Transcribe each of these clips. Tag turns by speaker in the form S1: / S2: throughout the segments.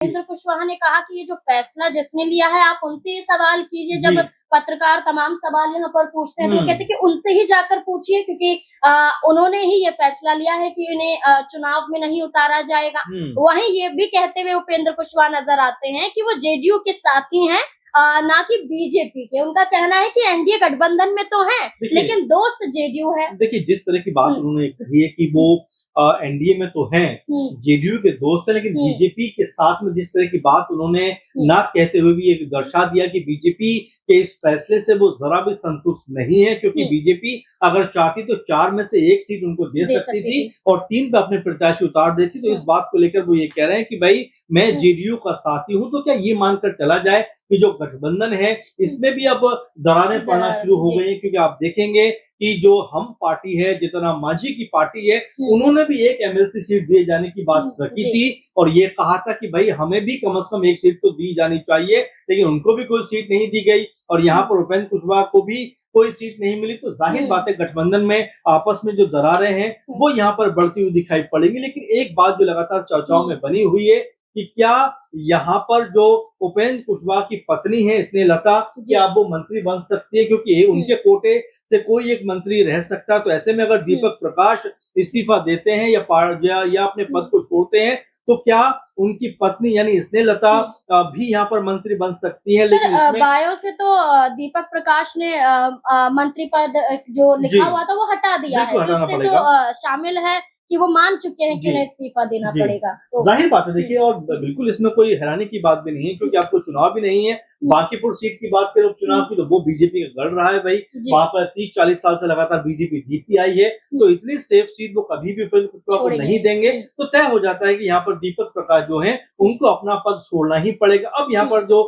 S1: उपेंद्र कुशवाहा ने कहा कि ये जो फैसला जिसने लिया है आप उनसे ही सवाल कीजिए। जब पत्रकार तमाम सवाल यहाँ पर पूछते हैं तो वो कहते हैं कि उनसे ही जाकर पूछिए, क्योंकि उन्होंने ही ये फैसला लिया है कि इन्हें चुनाव में नहीं उतारा जाएगा। वहीं ये भी कहते हुए उपेंद्र कुशवाहा नजर आते हैं कि वो जेडीयू के साथी हैं, ना कि बीजेपी के। उनका कहना है कि एनडीए गठबंधन में तो है लेकिन दोस्त जेडीयू है।
S2: देखिए, जिस तरह की बात उन्होंने कही है कि वो एनडीए में तो हैं, जेडीयू के दोस्त हैं, लेकिन बीजेपी के साथ में जिस तरह की बात उन्होंने ना कहते हुए भी एक दर्शा दिया कि बीजेपी के इस फैसले से वो जरा भी संतुष्ट नहीं है, क्योंकि बीजेपी अगर चाहती तो 4 में से 1 सीट उनको दे सकती थी और 3 पे अपने प्रत्याशी उतार देती। तो इस बात को लेकर वो ये कह रहे हैं कि भाई मैं जेडीयू का साथी हूं, तो क्या ये मानकर चला जाए कि जो गठबंधन है इसमें भी अब दरारें पड़ना शुरू हो गई हैं। क्योंकि आप देखेंगे कि जो हम पार्टी है, जितना मांझी की पार्टी है, उन्होंने भी एक एमएलसी सीट दिए जाने की बात रखी थी और ये कहा था कि भाई हमें भी कम से कम 1 सीट तो दी जानी चाहिए, लेकिन उनको भी कोई सीट नहीं दी गई और यहाँ पर उपेंद्र कुशवाहा को भी कोई सीट नहीं मिली। तो जाहिर बात है गठबंधन में आपस में जो दरारें हैं वो यहाँ पर बढ़ती हुई दिखाई पड़ेंगी। लेकिन एक बात जो लगातार चर्चाओं में बनी हुई है कि क्या यहाँ पर जो उपेंद्र कुशवाहा की पत्नी है स्नेहलता, क्या वो मंत्री बन सकती है, क्योंकि उनके कोटे से कोई एक मंत्री रह सकता है। तो ऐसे में अगर दीपक प्रकाश इस्तीफा देते हैं या अपने पद को छोड़ते हैं तो क्या उनकी पत्नी यानी स्नेहलता भी यहाँ पर मंत्री बन सकती है। लेकिन इसमें
S1: बायो से तो दीपक प्रकाश ने मंत्री पद जो लिखा हुआ था वो हटा दिया है, तो इससे तो शामिल है कि वो मान चुके हैं कि उन्हें इस्तीफा देना पड़ेगा। तो
S2: जाहिर बात है, देखिए, और बिल्कुल इसमें कोई हैरानी की बात भी नहीं है, क्योंकि आपको चुनाव भी नहीं है। बांकीपुर सीट की बात करें चुनाव की, तो वो बीजेपी का गढ़ रहा है भाई, वहां पर 30-40 साल से लगातार बीजेपी जीतती आई है। तो इतनी सेफ सीट वो कभी भी उपेंद्र कुशवाहा को नहीं देंगे। तो तय हो जाता है कि यहाँ पर दीपक प्रकाश जो है उनको अपना पद छोड़ना ही पड़ेगा। अब यहाँ पर जो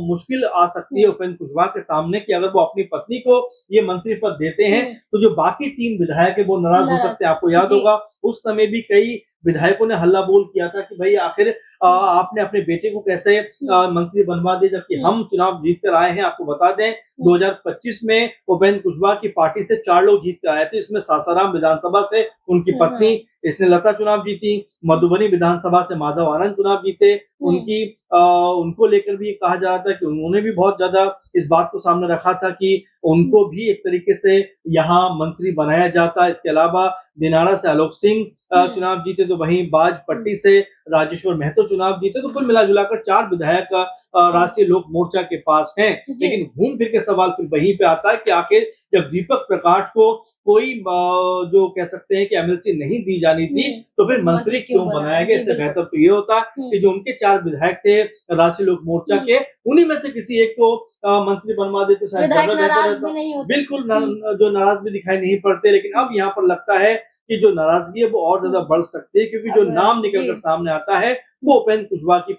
S2: मुश्किल आ सकती है उपेंद्र कुशवाहा के सामने कि अगर वो अपनी पत्नी को ये मंत्री पद देते हैं तो जो बाकी 3 विधायक है वो नाराज हो सकते हैं। आपको याद होगा उस समय भी कई विधायकों ने हल्ला बोल किया था कि भाई आखिर आपने अपने बेटे को कैसे मंत्री बनवा दिया, जबकि हम चुनाव जीत कर आए हैं। आपको बता दें 2025 में उपेंद्र कुशवाहा की पार्टी से 4 लोग जीत कर आए थे। इसमें सासाराम विधानसभा से उनकी पत्नी स्नेहलता चुनाव जीती, मधुबनी विधानसभा से माधव आनंद चुनाव जीते। उनको लेकर भी कहा जा रहा था कि उन्होंने भी बहुत ज्यादा इस बात को सामने रखा था कि उनको भी एक तरीके से यहाँ मंत्री बनाया जाता। इसके अलावा दिनारा से आलोक सिंह चुनाव जीते, तो वहीं बाजपट्टी से राजेश्वर महतो चुनाव जीते। तो कुल मिला जुलाकर 4 विधायक राष्ट्रीय लोक मोर्चा के पास हैं। लेकिन घूम फिर के सवाल फिर वहीं पे आता है कि आखिर जब दीपक प्रकाश को कोई जो कह सकते हैं कि एमएलसी नहीं दी जानी थी तो फिर मंत्री क्यों बनाया गया। इससे बेहतर तो ये होता कि जो उनके 4 विधायक थे राष्ट्रीय लोक मोर्चा के, उन्हीं में से किसी एक को मंत्री बनवा देते शायद ज्यादा बेहतर रहता। बिल्कुल जो नाराज भी दिखाई नहीं पड़ते, लेकिन अब यहाँ पर लगता है कि जो नाराजगी है वो और ज्यादा बढ़ सकती है, क्योंकि जो नाम निकल कर सामने आता है वो उपेंद्र कुशवाहा की